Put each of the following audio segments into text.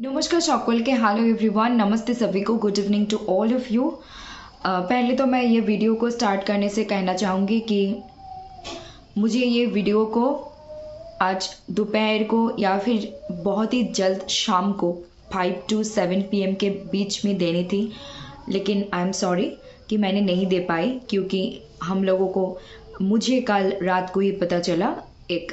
नमस्कार সকল के हेलो एवरीवन, नमस्ते सभी को, good evening to all of you. पहले तो मैं ये वीडियो को स्टार्ट करने से कहना चाहूँगी कि मुझे ये वीडियो को आज दोपहर को या फिर बहुत ही जल्द शाम को 5 to 7 PM के बीच में देनी थी, लेकिन आई एम सॉरी कि मैंने नहीं दे पाई, क्योंकि हम लोगों को मुझे कल रात को ही पता चला। एक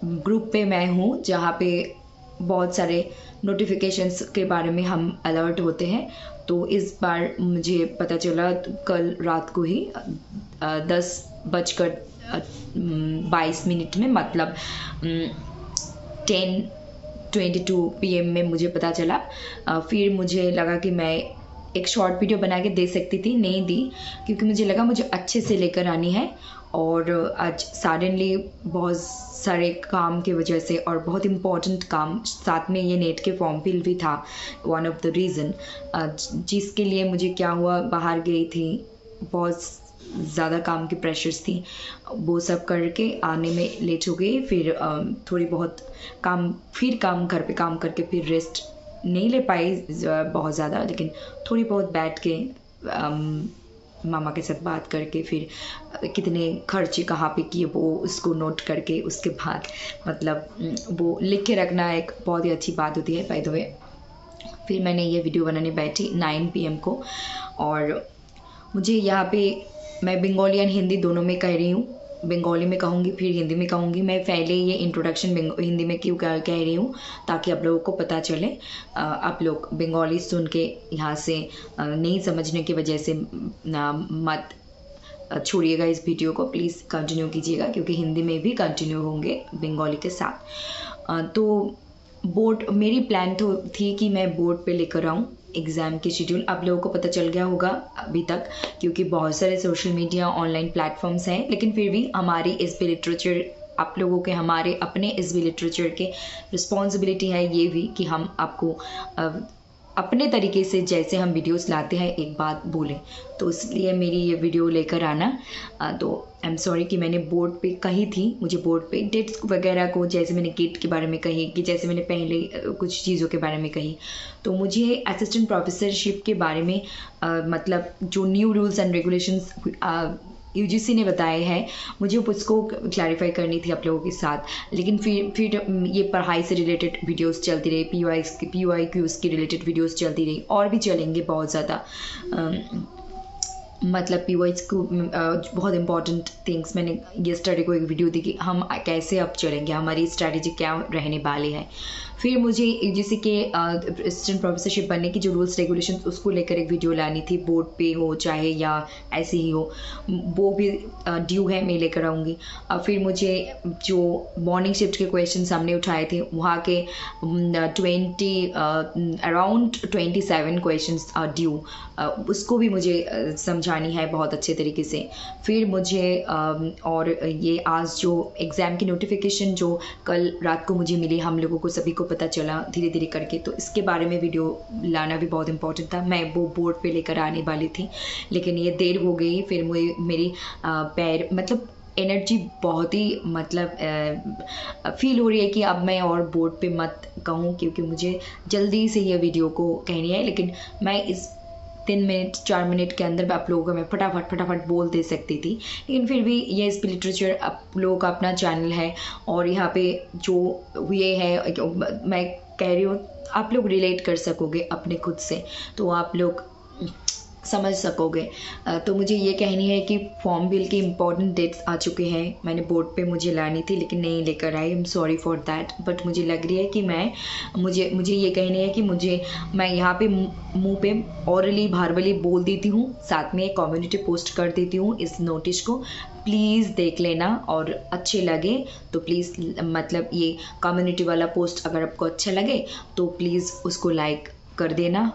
ग्रुप पे मैं हूँ जहाँ पे बहुत सारे नोटिफिकेशंस के बारे में हम अलर्ट होते हैं, तो इस बार मुझे पता चला कल रात को ही 10:22 में, मतलब 10:22 PM में मुझे पता चला। फिर मुझे लगा कि मैं एक शॉर्ट वीडियो बना के दे सकती थी, नहीं दी, क्योंकि मुझे लगा मुझे अच्छे से लेकर आनी है। और आज सडनली बहुत सारे काम की वजह से और बहुत इम्पोर्टेंट काम, साथ में ये नेट के फॉर्म फिल भी था, वन ऑफ द रीज़न जिसके लिए मुझे क्या हुआ, बाहर गई थी, बहुत ज़्यादा काम की प्रेशर्स थी, वो सब करके आने में लेट हो गई। फिर थोड़ी बहुत काम घर पे काम करके फिर रेस्ट नहीं ले पाई बहुत ज़्यादा, लेकिन थोड़ी बहुत बैठ के मामा के साथ बात करके फिर कितने खर्चे कहाँ पे किए वो उसको नोट करके, उसके बाद मतलब वो लिख के रखना एक बहुत ही अच्छी बात होती है बाय द वे। फिर मैंने ये वीडियो बनाने बैठी 9 PM को, और मुझे यहाँ पे मैं बंगाली एंड हिंदी दोनों में कह रही हूँ, बंगाली में कहूँगी फिर हिंदी में कहूँगी। मैं पहले ये इंट्रोडक्शन हिंदी में क्यों कह रही हूँ, ताकि आप लोगों को पता चले। आप लोग बंगाली सुन के यहाँ से नहीं समझने की वजह से मत छोड़िएगा इस वीडियो को, प्लीज़ कंटिन्यू कीजिएगा, क्योंकि हिंदी में भी कंटिन्यू होंगे बंगाली के साथ। तो बोर्ड मेरी प्लान तो थी कि मैं बोर्ड पे लेकर आऊँ एग्ज़ाम की शेड्यूल। आप लोगों को पता चल गया होगा अभी तक, क्योंकि बहुत सारे सोशल मीडिया ऑनलाइन प्लेटफॉर्म्स हैं, लेकिन फिर भी हमारी एसबी लिटरेचर, आप लोगों के हमारे अपने एसबी लिटरेचर के रिस्पॉन्सिबिलिटी है ये भी कि हम आपको अपने तरीके से जैसे हम वीडियोस लाते हैं एक बात बोलें, तो इसलिए मेरी ये वीडियो लेकर आना। तो आई एम सॉरी कि मैंने बोर्ड पे कही थी, मुझे बोर्ड पे डेट्स वगैरह को, जैसे मैंने गेट के बारे में कही, कि जैसे मैंने पहले कुछ चीज़ों के बारे में कही, तो मुझे असिस्टेंट प्रोफेसरशिप के बारे में मतलब जो new rules and regulations UGC ने बताए हैं, मुझे उसको क्लैरिफाई करनी थी आप लोगों के साथ। लेकिन फिर ये पढ़ाई से रिलेटेड वीडियोस चलती रही, PYQs की रिलेटेड वीडियोस चलती रही, और भी चलेंगे बहुत ज़्यादा। मतलब PYs को बहुत इंपॉर्टेंट थिंग्स, मैंने येस्टरडे को एक वीडियो दी कि हम कैसे अब चलेंगे, हमारी स्ट्रैटेजी क्या रहने वाली है। फिर मुझे UGC के असिस्टेंट प्रोफेसरशिप बनने की जो रूल्स रेगुलेशंस, उसको लेकर एक वीडियो लानी थी, बोर्ड पे हो चाहे या ऐसे ही हो, वो भी ड्यू है, मैं लेकर आऊँगी। फिर मुझे जो मॉर्निंग शिफ्ट के क्वेश्चन सामने उठाए थे, वहाँ के अराउंड 27 क्वेश्चन ड्यू, उसको भी मुझे समझानी है बहुत अच्छे तरीके से। फिर मुझे और ये आज जो एग्ज़ाम की नोटिफिकेशन जो कल रात को मुझे मिली, हम लोगों को सभी को पता चला धीरे धीरे करके, तो इसके बारे में वीडियो लाना भी बहुत इंपॉर्टेंट था। मैं वो बोर्ड पे लेकर आने वाली थी, लेकिन ये देर हो गई। फिर मेरी पैर मतलब एनर्जी बहुत ही मतलब फील हो रही है कि अब मैं और बोर्ड पे मत कहूँ, क्योंकि मुझे जल्दी से ये वीडियो को कहनी है, लेकिन मैं इस 3 मिनट 4 मिनट के अंदर आप लोगों को मैं फटाफट बोल दे सकती थी। लेकिन फिर भी ये एसबी लिटरेचर आप लोगों का अपना चैनल है, और यहाँ पे जो ये है, मैं कह रही हूँ, आप लोग रिलेट कर सकोगे अपने खुद से, तो आप लोग समझ सकोगे। तो मुझे ये कहनी है कि फॉर्म बिल के इम्पॉर्टेंट डेट्स आ चुके हैं, मैंने बोर्ड पे मुझे लानी थी लेकिन नहीं लेकर आई, I am sorry for that. But मुझे लग रही है कि मुझे ये कहनी है कि मैं यहाँ पे मुंह पे ऑरली भारवली बोल देती हूँ, साथ में एक कम्युनिटी पोस्ट कर देती हूँ इस नोटिस को, प्लीज़ देख लेना, और अच्छे लगे तो प्लीज़ मतलब ये कम्युनिटी वाला पोस्ट अगर आपको अच्छा लगे तो प्लीज़ उसको लाइक कर देना।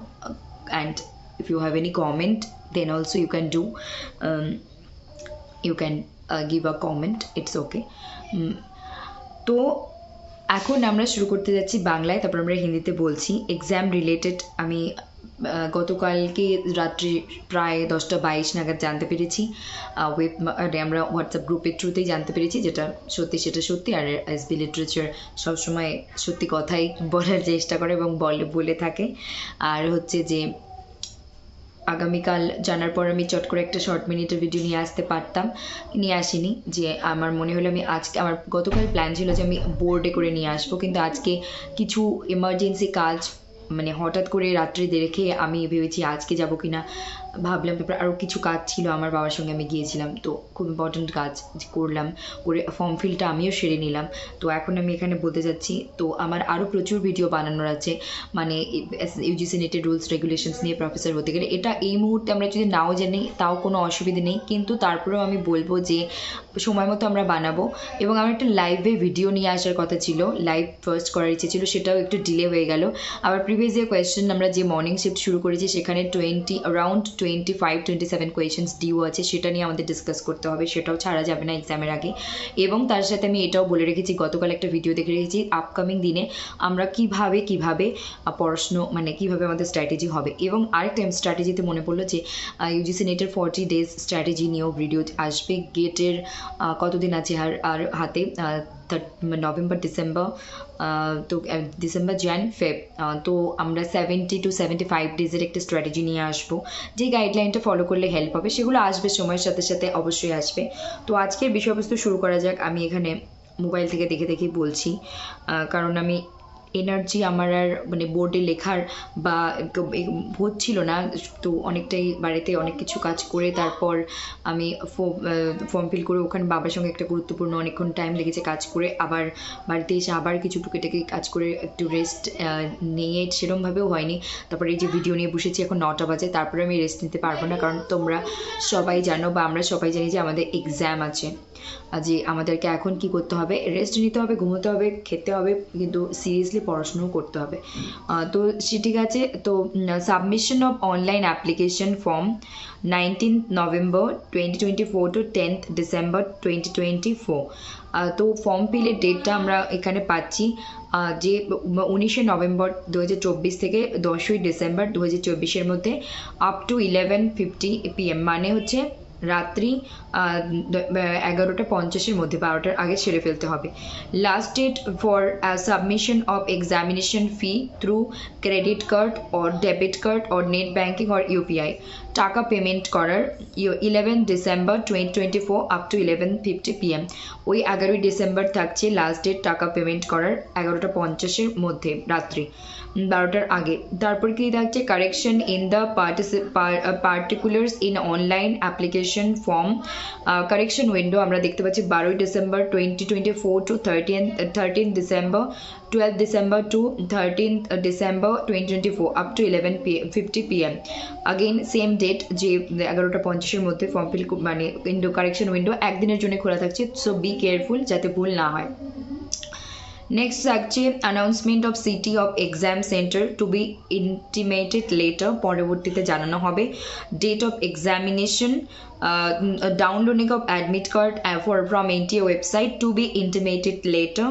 And if you have any comment, then also you can give a comment, it's okay. তো এখন আমরা শুরু করতে যাচ্ছি বাংলায়, তারপর আমরা হিন্দিতে বলছি। এক্সাম রিলেটেড আমি গতকালকে রাত্রি প্রায় 10:22 নাগাদ জানতে পেরেছি, আমরা হোয়াটসঅ্যাপ গ্রুপের থ্রুতেই জানতে পেরেছি, যেটা সত্যি সেটা সত্যি। আর এসবি লিটারেচার সবসময় সত্যি কথাই বলার চেষ্টা করে এবং বলে থাকে। আর হচ্ছে যে আগামীকাল জানার পর আমি চট করে একটা শর্ট মিনিটের ভিডিও নিয়ে আসতে পারতাম, নিয়ে আসিনি। যে আমার মনে হলো আমি আজকে, আমার গতকাল প্ল্যান ছিল যে আমি বোর্ডে করে নিয়ে আসবো, কিন্তু আজকে কিছু এমার্জেন্সি কাজ, মানে হঠাৎ করে রাত্রি দেখে আমি ভেবেছি আজকে যাব কি না। ভাবলাম আরও কিছু কাজ ছিল, আমার বাবার সঙ্গে আমি গিয়েছিলাম, তো খুব ইম্পর্ট্যান্ট কাজ করলাম, করে ফর্ম ফিলটা আমিও সেরে নিলাম। তো এখন আমি এখানে বলতে যাচ্ছি, তো আমার আরও প্রচুর ভিডিও বানানোর আছে, মানে ইউজিসি নেটের রুলস রেগুলেশনস নিয়ে প্রফেসর হতে গেলে। এটা এই মুহূর্তে আমরা যদি নাও জানি তাও কোনো অসুবিধে নেই, কিন্তু তারপরেও আমি বলবো যে সময় মতো আমরা বানাবো। এবং আমার একটা লাইভে ভিডিও নিয়ে আসার কথা ছিল, লাইভ ফার্স্ট করার ইচ্ছে ছিল, সেটাও একটু ডিলে হয়ে গেল। আবার প্রিভিয়াস যে কোয়েশ্চেন আমরা যে মর্নিং শিফট শুরু করেছি সেখানে অ্যারাউন্ড 25-27 কোয়েশ্চেন্স ডিউ আছে, সেটা নিয়ে আমাদের ডিসকাস করতে হবে, সেটাও ছাড়া যাবে না এক্সামের আগে। এবং তার সাথে আমি এটাও বলে রেখেছি, গতকাল একটা ভিডিও দেখে রেখেছি, আপকামিং দিনে আমরা কিভাবে পড়াশুনো, মানে কিভাবে আমাদের স্ট্র্যাটেজি হবে। এবং আরেকটা স্ট্র্যাটেজিতে মনে পড়লো যে ইউজিসি নেটের 40 days স্ট্র্যাটেজি নিয়েও ভিডিও আসবে। গেটের কতদিন আছে আর হাতে, নভেম্বর ডিসেম্বর, তো ডিসেম্বর jan feb, তো আমরা 70 to 75 days একটা স্ট্র্যাটেজি নিয়ে আসবো, যে গাইডলাইনটা ফলো করলে হেল্প হবে। সেগুলো আসবে সময়ের সাথে সাথে, অবশ্যই আসবে। তো আজকের বিষয়বস্তু শুরু করা যাক। আমি এখানে মোবাইল থেকে দেখে বলছি, কারণ আমি এনার্জি আমার আর মানে বোর্ডে লেখার বা হচ্ছিল না, তো অনেকটাই বাড়িতে অনেক কিছু কাজ করে তারপর আমি ফর্ম ফিল করে ওখানে বাবার সঙ্গে একটা গুরুত্বপূর্ণ অনেকক্ষণ টাইম লেগেছে কাজ করে, আবার বাড়িতে এসে আবার কিছু টুকিটাকি কাজ করে একটু রেস্ট নিয়ে সেরকমভাবেও হয়নি। তারপরে এই যে ভিডিও নিয়ে বসেছি, এখন 9টা বাজে, তারপরে আমি রেস্ট নিতে পারবো না, কারণ তোমরা সবাই জানো বা আমরা সবাই জানি যে আমাদের এক্সাম আছে, যে আমাদেরকে এখন কি করতে হবে, রেস্ট নিতে হবে, ঘুমোতে হবে, খেতে হবে, কিন্তু সিরিয়াসলি পড়াশুনোও করতে হবে। তো সে ঠিক আছে। তো submission of online application form 19th November 2024 to 10th December 2024। তো ফর্ম ফিলের ডেটটা আমরা এখানে পাচ্ছি যে 19শে নভেম্বর 2024 থেকে 10ই ডিসেম্বর 2024 মধ্যে, আপ টু 11:50 PM, মানে হচ্ছে রাত্রি 11:50 মধ্যে, 12টার আগে সেরে ফেলতে হবে। Last date for submission of examination fee through credit card or debit card or net banking or UPI, টাকা পেমেন্ট করার 11 ডিসেম্বর 2024 আপ টু 11:50 PM। ওই 11ই ডিসেম্বর থাকছে লাস্ট ডেট টাকা পেমেন্ট করার, 11:50 মধ্যে রাত্রি 12টার আগে। তারপর কি থাকছে, correction in the particulars in online application form, correction window আমরা দেখতে পাচ্ছি 12ই December 2024 to 13 December, 12 December two 13 December 2024 up to 11:50 PM। Again same date যে 11:50 মধ্যে ফর্ম ফিল, মানে উইন্ডো, কারেকশন উইন্ডো একদিনের জন্য খোলা থাকছে, সো বি কেয়ারফুল যাতে ভুল না হয়। নেক্সট থাকছে announcement of city of exam centre to be intimated later, পরবর্তীতে জানানো হবে। Date of examination, downloading of admit card from NTA website to be intimated later,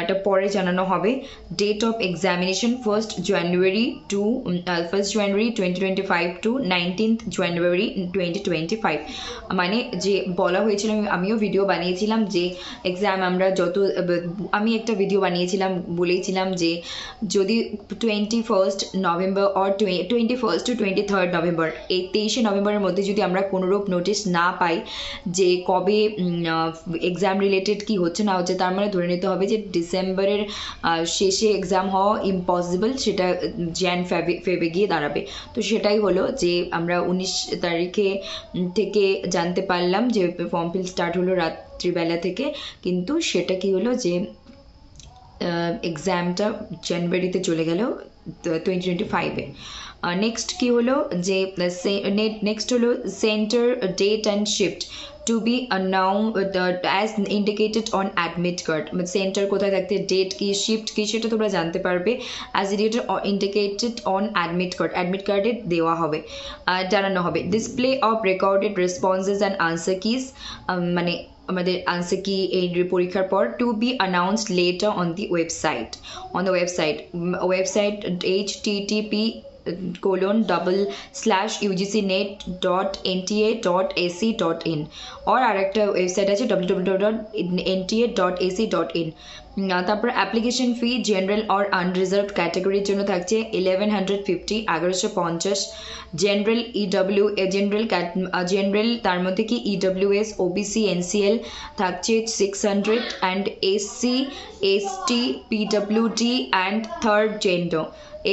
এটা পরে জানানো হবে। Date of examination 1st January 2025 to 19th January 2025, মানে যে বলা হয়েছিল, আমিও ভিডিও বানিয়েছিলাম যে এক্সাম আমরা আমি একটা ভিডিও বানিয়েছিলাম, বলেইছিলাম যে যদি 21st November or 21st to 23rd November, এই 23শে নভেম্বরের মধ্যে যদি আমরা কোনোরূপ নোটিশ না পাই যে কবে এক্সাম রিলেটেড কি হচ্ছে না হচ্ছে, তার মানে ধরে নিতে হবে যে ডিসেম্বরের শেষে এক্সাম হওয়া ইম্পসিবল, সেটা ফেবে গিয়ে দাঁড়াবে। তো সেটাই হলো যে আমরা 19 তারিখে থেকে জানতে পারলাম যে ফর্ম ফিল স্টার্ট হলো রাত্রিবেলা থেকে, কিন্তু সেটা কি হলো যে এক্সামটা জানুয়ারিতে চলে গেল 2025-এ। নেক্সট কি হলো যে নেক্সট হলো centre date and shift to be as indicated on admit card, centre কোথায় থাকতে, ডেট কি, শিফট কি, সেটা তোমরা জানতে পারবে অ্যাজ ইন্ডিকেটেড অন অ্যাডমিট কার্ডে দেওয়া হবে, জানানো হবে। Display of recorded responses and answer keys, মানে আমাদের আনসার কি এই পরীক্ষার পর, to be announced later on the website http www.ugcnet.nta.ac.in और আরেকটা ওয়েবসাইট আছে www.nta.ac.in। তারপর অ্যাপ্লিকেশন ফি জেনারেল আর আনরিজার্ভড ক্যাটাগরির জন্য থাকছে 1150 1150। জেনারেল জেনারেল তার মধ্যে কি ইডব্লিউএস ওবিসি এনসিএল থাকছে 600 and SC ST PWD and third gender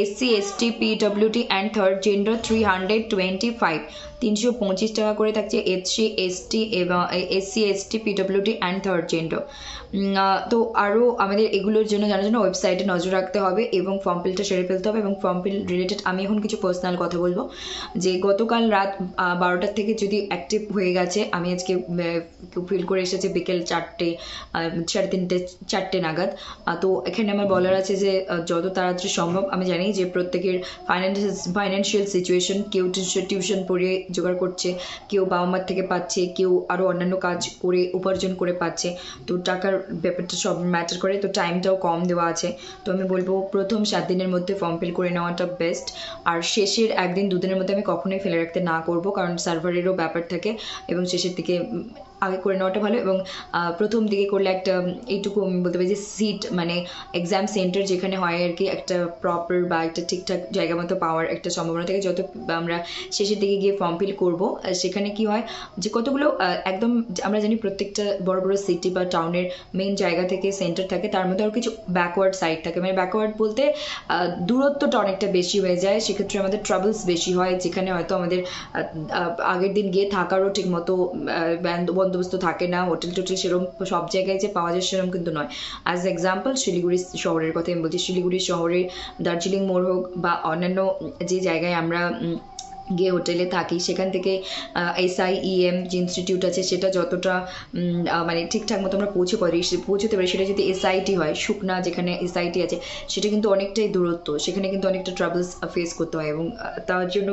SC ST PWD and third gender 325 325 টাকা করে থাকছে এসসি এসটি এবং SC ST PWD and third gender. তো আরও আমাদের এগুলোর জন্য জানার জন্য ওয়েবসাইটে নজর রাখতে হবে এবং ফর্ম ফিলটা সেরে ফেলতে হবে। এবং ফর্ম ফিল রিলেটেড আমি এখন কিছু পার্সোনাল কথা বলবো যে গতকাল রাত 12টার থেকে যদি অ্যাক্টিভ হয়ে গেছে, আমি আজকে ফিল করে এসেছি বিকেল 4টে 3:30 4টে নাগাদ। তো এখানে আমার বলার আছে যে যত তাড়াতাড়ি সম্ভব, আমি জানি যে প্রত্যেকের ফাইন্যান্সিয়াল সিচুয়েশন, কেউ টিউশন পড়িয়ে জোগাড় করছে, কেউ বাবা মার থেকে পাচ্ছে, কেউ আরও অন্যান্য কাজ করে উপার্জন করে পাচ্ছে, তো টাকার ব্যাপারটা সব ম্যাটার করে, তো টাইমটাও কম দেওয়া আছে। তো আমি বলবো প্রথম 7 দিনের মধ্যে ফর্ম ফিল করে নেওয়াটা বেস্ট, আর শেষের 1 দিন 2 দিনের মধ্যে আমি কখনোই ফেলে রাখতে না করবো, কারণ সার্ভারেরও ব্যাপার থাকে এবং শেষের দিকে আগে করে নেওয়াটা ভালো। এবং প্রথম দিকে করলে একটা এইটুকু আমি বলতে পারি যে সিট মানে এক্সাম সেন্টার যেখানে হয় আর কি, একটা প্রপার বা একটা ঠিকঠাক জায়গা মতো পাওয়ার একটা সম্ভাবনা থাকে। যত আমরা শেষের দিকে গিয়ে ফর্ম ফিল করবো, সেখানে কি হয় যে কতগুলো একদম আমরা জানি প্রত্যেকটা বড় বড় সিটি বা টাউনের মেইন জায়গা থেকে সেন্টার থাকে, তার মধ্যে আরও কিছু ব্যাকওয়ার্ড সাইড থাকে। মানে ব্যাকওয়ার্ড বলতে দূরত্বটা অনেকটা বেশি হয়ে যায়, সেক্ষেত্রে আমাদের ট্রাভেলস বেশি হয়, যেখানে হয়তো আমাদের আগের দিন গিয়ে থাকারও ঠিক মতো বন্দোবস্ত থাকে না, হোটেল টোটেল সেরকম সব জায়গায় যে পাওয়া যায় সেরকম কিন্তু নয়। অ্যাজ এক্সাম্পল শিলিগুড়ি শহরের কথা আমি বলছি, শিলিগুড়ি শহরে দার্জিলিং মোড় হোক বা অন্যান্য যে জায়গায় আমরা গিয়ে হোটেলে থাকি, সেখান থেকে SIEM যে ইনস্টিটিউট আছে সেটা যতটা মানে ঠিকঠাক মতো আমরা পৌঁছতে পারি, সেটা যদি SIT হয়, শুকনা যেখানে SIT আছে সেটা কিন্তু অনেকটাই দূরত্ব, সেখানে কিন্তু অনেকটা ট্রাভেলস ফেস করতে হয়। এবং তার জন্য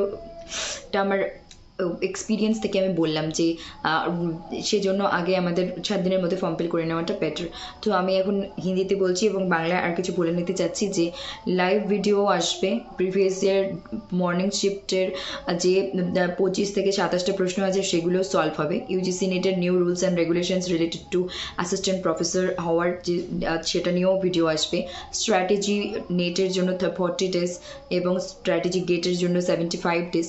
এটা আমার এক্সপিরিয়েন্স থেকে আমি বললাম যে সেজন্য আগে আমাদের 7 দিনের মধ্যে ফর্ম ফিল করে নেওয়াটা বেটার। তো আমি এখন হিন্দিতে বলছি এবং বাংলায় আর কিছু বলে নিতে চাচ্ছি যে লাইভ ভিডিও আসবে প্রিভিয়াস ইয়ার মর্নিং শিফটের যে 25 থেকে 27টা প্রশ্ন আছে সেগুলো সলভ হবে। UGC নেটের new rules and regulations related to assistant professor হওয়ার যে সেটা নিয়েও ভিডিও আসবে। স্ট্র্যাটেজি নেটের জন্য 40 ডেজ এবং স্ট্র্যাটেজি গেটের জন্য 75 ডেজ।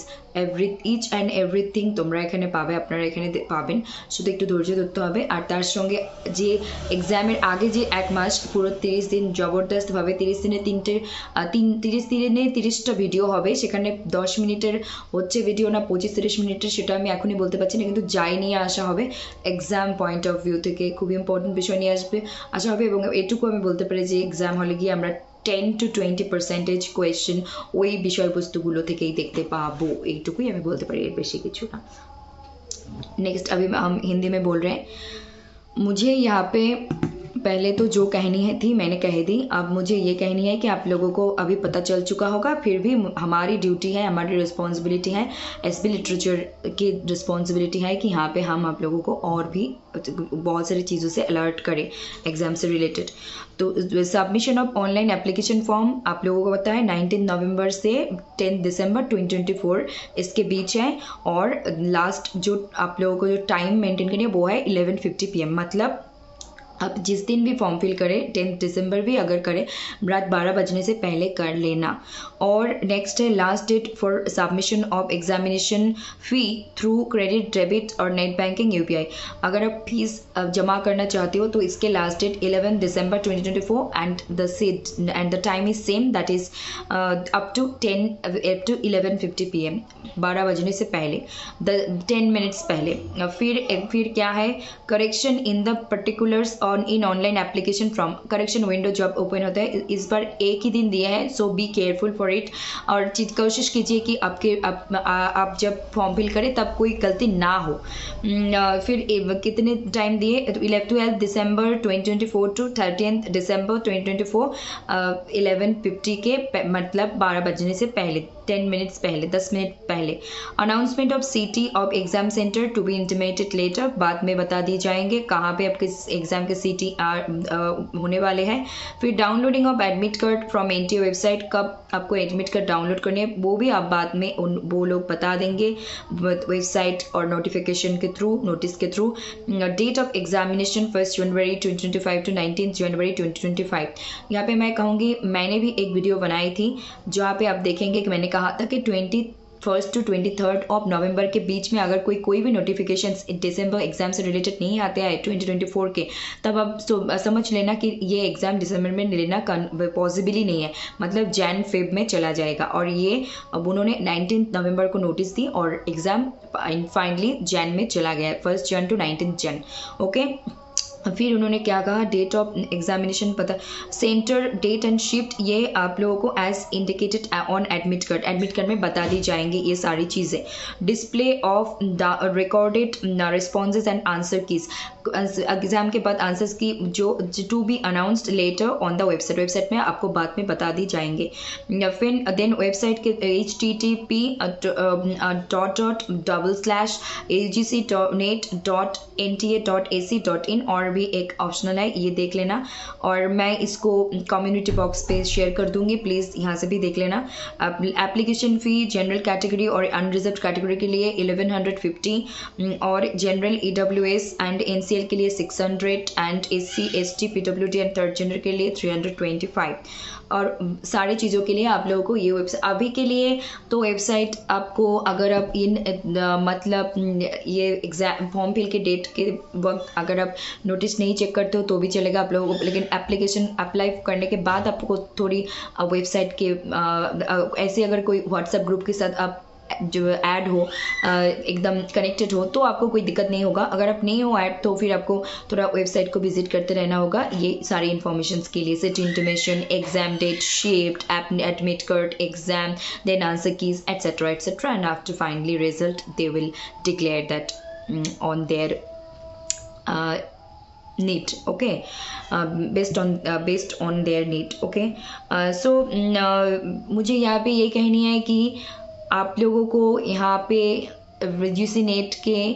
ইচ অ্যান্ড এভরিথিং তোমরা এখানে পাবে, আপনারা এখানে পাবেন, শুধু একটু ধৈর্য ধরতে হবে। আর তার সঙ্গে যে এক্সামের আগে যে 1 মাস পুরো 30 দিন জবরদস্তভাবে 30 দিনে 30 দিনে 30টা ভিডিও হবে, সেখানে 10 মিনিটের হচ্ছে ভিডিও না 25-30 মিনিটের সেটা আমি এখনই বলতে পারছি না, কিন্তু যাই নিয়ে আসা হবে এক্সাম পয়েন্ট অফ ভিউ থেকে খুব ইম্পর্টেন্ট বিষয় নিয়ে আসা হবে। এবং এটুকু আমি বলতে পারি যে এক্সাম হলে গিয়ে আমরা 10 to 20% কোয়েশ্চেন ওই বিষয়বস্তুগুলো থেকেই দেখতে পাবো, এইটুকুই আমি বলতে পারি, এর বেশি কিছু না। नेक्स्ट अभी हम हिंदी में बोल रहे हैं। मुझे यहाँ पे पहले तो जो कहनी है थी मैंने कह दी, अब मुझे ये कहनी है कि आप लोगों को अभी पता चल चुका होगा, फिर भी हमारी ड्यूटी है, हमारी रिस्पॉन्सिबिलिटी है, SB लिटरेचर की रिस्पॉन्सिबिलिटी है कि यहाँ पे हम आप लोगों को और भी बहुत सारी चीज़ों से अलर्ट करें एग्ज़ाम से रिलेटेड। तो submission of online application form आप लोगों को पता है 19 नवंबर से 10 दिसंबर 2024 इसके बीच है, और लास्ट जो आप लोगों को जो टाइम मेंटेन करनी है वो है 11:50 PM। मतलब आप जिस दिन भी फॉर्म फिल करें, 10 दिसंबर भी अगर करें, रात 12 बजने से पहले कर लेना। और नेक्स्ट है last date for submission of examination fee through credit, debit और नेट बैंकिंग UPI। अगर आप फीस जमा करना चाहते हो तो इसके last date 11 December 2024 and the time is same, that is up to 11:50 PM, 12 बजने से पहले 10 मिनट्स पहले। फिर क्या है, correction in the particulars in online application form, correction window जब ओपन होता है इस बार एक ही दिन दिया है, सो बी केयरफुल फॉर इट। और कोशिश कीजिए कि आप जब फॉर्म फिल करें तब कोई गलती ना हो। फिर कितने टाइम दिए, 12 दिसंबर 2024 टू 30 दिसंबर 2024 11:50 के मतलब 12 बजने से पहले 10 मिनट्स पहले, 10 मिनट पहले। Announcement of city of exam centre to be intimated later, बाद में बता दिए जाएंगे कहाँ पे आपके एग्जाम के सिटी होने वाले हैं। फिर downloading of admit card from NTA website, कब आपको एडमिट कार्ड डाउनलोड करनी है वो भी आप बाद में वो लोग बता देंगे वेबसाइट और नोटिफिकेशन के थ्रू, नोटिस के through. Date of examination 1 January 2025 to 19 January 2025। यहाँ पे मैं कहूँगी, मैंने भी एक वीडियो बनाई थी जहाँ पे आप देखेंगे कि मैंने कहा था कि 21 टू 23 ऑफ नवंबर के बीच में अगर कोई भी नोटिफिकेशंस दिसंबर एग्जाम से रिलेटेड नहीं आते हैं 2024 के, तब आप समझ लेना कि ये एग्ज़ाम दिसंबर में लेना पॉसिबल ही नहीं है, मतलब जैन फेब में चला जाएगा। और ये अब उन्होंने 19 नवंबर को नोटिस दी और एग्ज़ाम फाइनली जैन में चला गया, 1 जन टू 19 जन। ओके, फिर उन्होंने क्या कहा, डेट ऑफ एग्जामिनेशन पता, सेंटर, डेट एंड शिफ्ट, ये आप लोगों को as indicated on admit card में बता दी जाएंगे ये सारी चीज़ें। Display of the recorded responses and answer keys, exam के बाद आंसर्स की जो to be announced later on the website में आपको बाद में बता दी जाएंगे। फिर देन वेबसाइट के http://agc.net.nta.ac.in और भी एक ऑप्शनल है, ये देख लेना, और मैं इसको कम्युनिटी बॉक्स पे शेयर कर दूंगी, प्लीज़ यहाँ से भी देख लेना। एप्लीकेशन फ़ी जनरल कैटेगरी और अनरिजर्व कैटेगरी के लिए 1150 और जनरल EWS एंड NCL के लिए 600 and SC ST PWD and third gender के लिए 325। और सारी चीज़ों के लिए आप लोगों को ये वेबसाइट, अभी के लिए तो वेबसाइट आपको, अगर आप मतलब ये एग्जाम फॉर्म फिल के डेट के वक्त अगर आप नोटिस नहीं चेक करते हो तो भी चलेगा आप लोगों को, लेकिन एप्लीकेशन अप्लाई करने के बाद आपको थोड़ी वेबसाइट के ऐसे अगर कोई व्हाट्सएप ग्रुप के साथ आप जो ऐड हो, एकदम कनेक्टेड हो, तो आपको कोई दिक्कत नहीं होगा। अगर आप नहीं हो ऐड तो फिर आपको थोड़ा वेबसाइट को विजिट करते रहना होगा ये सारी इन्फॉर्मेशन के लिए। City intimation, exam date, shift, admit card, exam, then answer keys etcetera etcetera, and after finally result they will declare that on their need, okay, based on their need, okay। So मुझे यहाँ पे ये कहनी है कि आप लोगों को यहाँ पे यूजी नेट के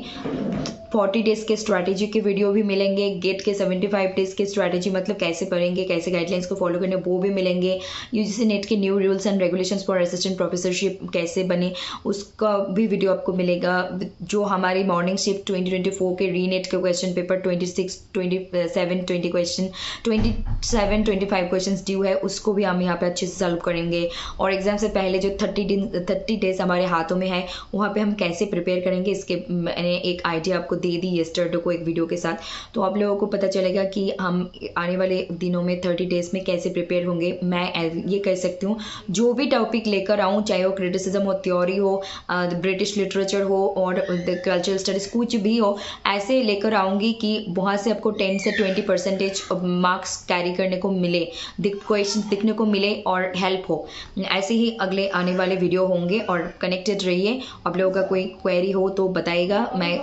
40 डेज़ के स्ट्रैटेजी के वीडियो भी मिलेंगे, गेट के 75 डेज़ के स्ट्रैटेजी मतलब कैसे पढ़ेंगे, कैसे गाइडलाइंस को फॉलो करने, वो भी मिलेंगे। यूजीसी नेट के new rules and regulations for assistant professorship कैसे बने, उसका भी वीडियो आपको मिलेगा। जो हमारी मॉर्निंग शिफ्ट 2024 के रीनेट के question paper 26, 27, 20 question 27, 25 question due है, उसको भी हम यहाँ पे अच्छे से सॉल्व करेंगे। और एग्जाम से पहले जो 30 डेज हमारे हाथों में है, वहाँ पे हम कैसे प्रिपेयर करेंगे, इसके मैंने एक आइडिया आपको दे दी येस्टरडे को एक वीडियो के साथ, तो आप लोगों को पता चलेगा कि हम आने वाले दिनों में 30 डेज में कैसे प्रिपेयर होंगे। मैं ये कह सकती हूँ जो भी टॉपिक लेकर आऊँ, चाहे वो क्रिटिसिज्म हो, थ्योरी हो, ब्रिटिश लिटरेचर हो और कल्चरल स्टडीज़, कुछ भी हो, ऐसे लेकर आऊँगी कि वहाँ से आपको 10 से 20% मार्क्स कैरी करने को मिले, क्वेश्चन दिखने को मिले और हेल्प हो। ऐसे ही अगले आने वाले वीडियो होंगे और कनेक्टेड रहिए। आप लोगों का कोई क्वेरी हो तो बताइएगा, मैं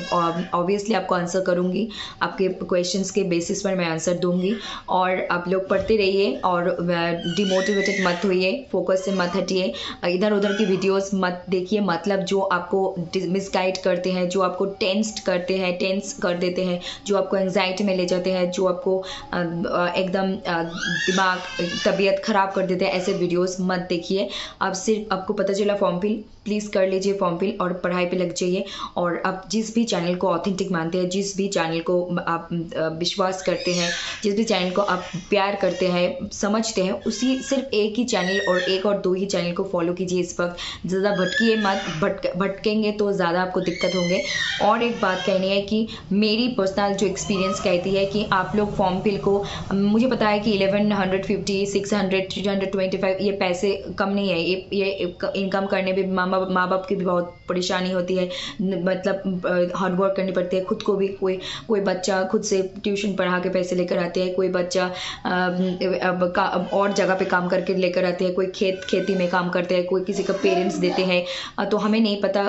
ऑब्वियसली आपको आंसर करूंगी, आपके क्वेश्चंस के बेसिस पर मैं आंसर दूंगी। और आप लोग पढ़ते रहिए और डिमोटिवेटेड मत होइए, फोकस से मत हटिए, इधर उधर की वीडियोस मत देखिए, मतलब जो आपको मिसगाइड करते हैं, जो आपको टेंस कर देते हैं, जो आपको एंजाइटी में ले जाते हैं, जो आपको एकदम दिमाग तबीयत ख़राब कर देते हैं, ऐसे वीडियोस मत देखिए। आप सिर्फ आपको पता चला फॉर्म फिल, प्लीज़ कर लीजिए फॉर्म फिल और पढ़ाई पे लग जाइए। और आप जिस भी चैनल को ऑथेंटिक मानते हैं, जिस भी चैनल को आप विश्वास करते हैं, जिस भी चैनल को आप प्यार करते हैं, समझते हैं, उसी सिर्फ एक ही चैनल और एक और दो ही चैनल को फॉलो कीजिए इस वक्त। ज़्यादा भटकिए मत, भटकेंगे तो ज़्यादा आपको दिक्कत होंगे। और एक बात कहनी है कि मेरी पर्सनल जो एक्सपीरियंस कहती है कि आप लोग फॉर्म फिल को, मुझे पता है कि 1150, 600, 325 ये पैसे कम नहीं है, ये इनकम करने में माँ बाप की भी बहुत परेशानी होती है, मतलब हार्ड वर्क करनी पड़ती है। खुद को भी कोई बच्चा खुद से ट्यूशन पढ़ा के पैसे लेकर आते हैं, कोई बच्चा और जगह पे काम करके लेकर आते हैं, कोई खेती में काम करते हैं, कोई किसी का पेरेंट्स देते हैं। तो हमें नहीं पता,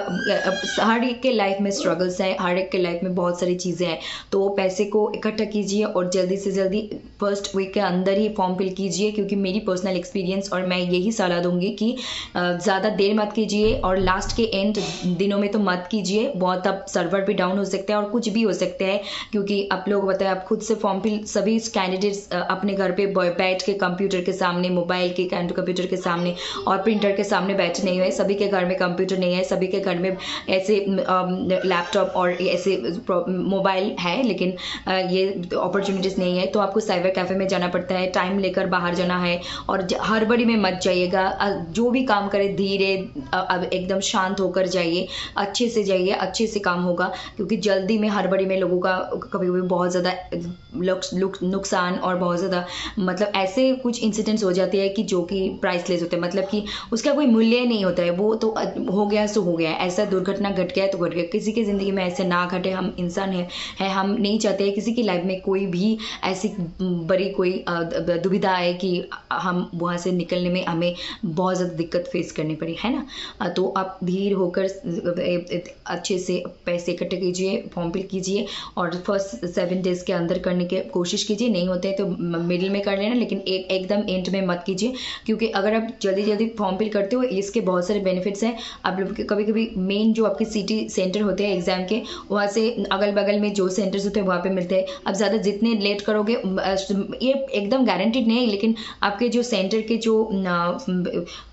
हर एक के लाइफ में स्ट्रगल्स हैं, हर एक के लाइफ में बहुत सारी चीज़ें हैं। तो पैसे को इकट्ठा कीजिए और जल्दी से जल्दी फर्स्ट वीक के अंदर ही फॉर्म फिल कीजिए, क्योंकि मेरी पर्सनल एक्सपीरियंस और मैं यही सलाह दूंगी कि ज़्यादा देर मत कीजिए और लास्ट के एंड दिनों में तो मत कीजिए। बहुत अब सर्वर भी डाउन हो सकता है और कुछ भी हो सकता है, क्योंकि आप लोग बताएं आप खुद से फॉर्म फिल सभी कैंडिडेट्स अपने घर पे बैठ के कंप्यूटर के सामने, मोबाइल के कंप्यूटर के सामने और प्रिंटर के सामने बैठे नहीं हुए। सभी के घर में कंप्यूटर नहीं है, सभी के घर में ऐसे लैपटॉप और ऐसे मोबाइल है, लेकिन ये अपॉर्चुनिटीज़ नहीं है। तो आपको साइबर कैफ़े में जाना पड़ता है, टाइम लेकर बाहर जाना है और हड़बड़ी में मत जाइएगा। जो भी काम करें धीरे, अब एकदम शांत होकर जाइए, अच्छे से जाइए, अच्छे से काम होगा। क्योंकि जल्दी में हड़बड़ी में लोगों का कभी कभी बहुत ज़्यादा नुकसान और बहुत ज़्यादा मतलब ऐसे कुछ इंसिडेंट्स हो जाते हैं कि जो कि प्राइसलेस होते हैं, मतलब कि उसका कोई मूल्य नहीं होता है। वो तो हो गया सो हो गया, ऐसा दुर्घटना घट गया तो घट गया। किसी की ज़िंदगी में ऐसे ना घटे, हम इंसान है, हम नहीं चाहते हैं किसी की लाइफ में कोई भी ऐसी बड़ी कोई दुविधा आए कि हम वहाँ से निकलने में हमें बहुत ज़्यादा दिक्कत फेस करनी पड़ी, है ना। तो आप धीर होकर अच्छे से पैसे इकट्ठे कीजिए, फॉर्म फिल कीजिए और फर्स्ट 7 डेज़ के अंदर करने की कोशिश कीजिए। नहीं होते हैं तो मिडिल में कर लेना, लेकिन एकदम एंड में मत कीजिए, क्योंकि अगर आप जल्दी जल्दी फॉर्म फिल करते हो इसके बहुत सारे बेनिफिट्स हैं। आप लोग कभी कभी मेन जो आपके सिटी सेंटर होते हैं एग्जाम के, वहाँ से अगल बगल में जो सेंटर्स होते हैं वहाँ पे मिलते हैं। अब ज़्यादा जितने लेट करोगे, ये एकदम गारंटीड नहीं है, लेकिन आपके जो सेंटर के जो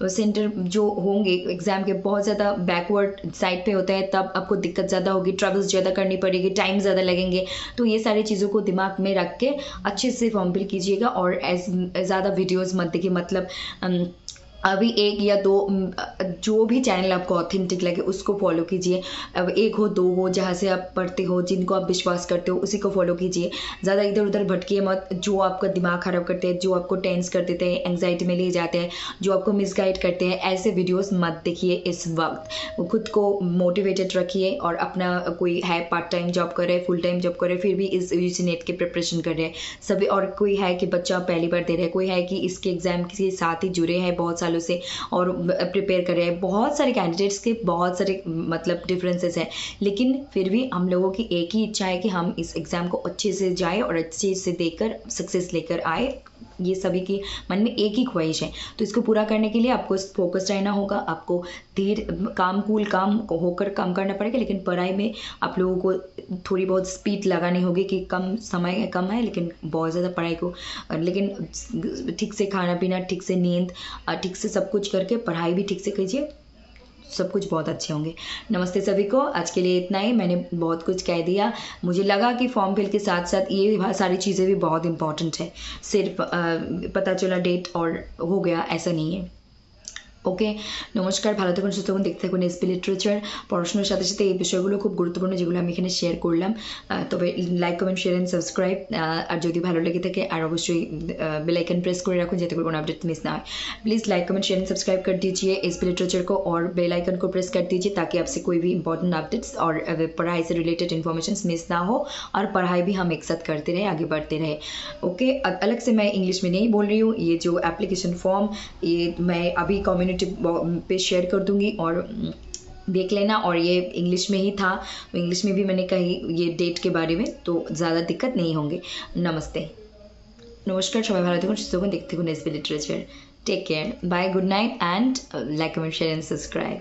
सेंटर जो होंगे एग्जाम के बहुत ज़्यादा बैकवर्ड साइड पे होता है, तब आपको दिक्कत ज़्यादा होगी, ट्रैवल्स ज़्यादा करनी पड़ेगी, टाइम ज़्यादा लगेंगे। तो ये सारी चीज़ों को दिमाग में रख के अच्छे से फॉर्म फिल कीजिएगा और ज़्यादा वीडियोज़ मत देखिए। मतलब अभी 1 या 2 जो भी चैनल आपको ऑथेंटिक लगे उसको फॉलो कीजिए। अब 1 हो 2 हो, जहाँ से आप पढ़ते हो, जिनको आप विश्वास करते हो उसी को फॉलो कीजिए। ज़्यादा इधर उधर भटकिए मत, जो आपका दिमाग ख़राब करते हैं, जो आपको टेंस कर देते हैं, एंग्जाइटी में ले जाते हैं, जो आपको मिसगाइड करते हैं, ऐसे वीडियोस मत देखिए इस वक्त। खुद को मोटिवेटेड रखिए और अपना कोई है पार्ट टाइम जॉब कर रहे हैं, फुल टाइम जॉब कर रहे हैं, फिर भी इस यूजी नेट की प्रिपरेशन कर रहे हैं सभी, और कोई है कि बच्चा पहली बार दे रहे हैं, कोई है कि इसके एग्ज़ाम के साथ ही जुड़े हैं बहुत सालों से और प्रिपेयर कर रहे हैं। बहुत सारे कैंडिडेट्स के बहुत सारे मतलब डिफरेंसेस हैं, लेकिन फिर भी हम लोगों की एक ही इच्छा है कि हम इस एग्ज़ाम को अच्छे से जाए और अच्छे से देकर सक्सेस लेकर आए। ये सभी की मन में एक ही ख्वाहिश है। तो इसको पूरा करने के लिए आपको फोकस रहना होगा, आपको धीर काम होकर काम करना पड़ेगा, लेकिन पढ़ाई में आप लोगों को थोड़ी बहुत स्पीड लगानी होगी कि कम समय कम है, लेकिन बहुत ज़्यादा पढ़ाई को, लेकिन ठीक से खाना पीना, ठीक से नींद, ठीक से सब कुछ करके पढ़ाई भी ठीक से कीजिए, सब कुछ बहुत अच्छे होंगे। नमस्ते सभी को, आज के लिए इतना ही। मैंने बहुत कुछ कह दिया। मुझे लगा कि फॉर्म फिल के साथ साथ ये सारी चीज़ें भी बहुत इंपॉर्टेंट है। सिर्फ पता चला डेट और हो गया, ऐसा नहीं है। ওকে, নমস্কার, ভালো থাকুন, সুস্থ থাকুন, দেখতে থাকুন এসপি লিটারেচার। পড়াশোনার সাথে সাথে এই বিষয়গুলো খুব গুরুত্বপূর্ণ যেগুলো আমি এখানে শেয়ার করলাম। তবে like, comment, share and subscribe. আর যদি ভালো লেগে থাকে আর অবশ্যই बेल आइकन प्रेस করে রাখুন যাতে করে কোনো अपडेट मिस ना हो। Please like, comment, share and subscribe कर दीजिए एसपी लिटरेचर को और बेल आइकन को प्रेस कर दीजिए ताकि आपसे कोई भी इंपॉर्टेंट अपडेट्स और पढ़ाई से रिलेटेड इन्फॉर्मेशन मिस ना हो और पढ़ाई भी हम एक साथ करते रहे, आगे बढ़ते रहे। ओके, अलग से मैं इंग्लिश में नहीं बोल रही हूँ। ये जो एप्लीकेशन फॉर्म ये मैं अभी कम्युनिटी पे शेयर कर दूंगी और देख लेना। और ये इंग्लिश में ही था, इंग्लिश में भी मैंने कही ये डेट के बारे में, तो ज़्यादा दिक्कत नहीं होंगे। नमस्ते, नमस्कार, সবাই ভালো থাকুন, সুস্থ থাকুন, দেখতে থাকুন SP literature. Take care, bye, good night, and like, comment, share and subscribe.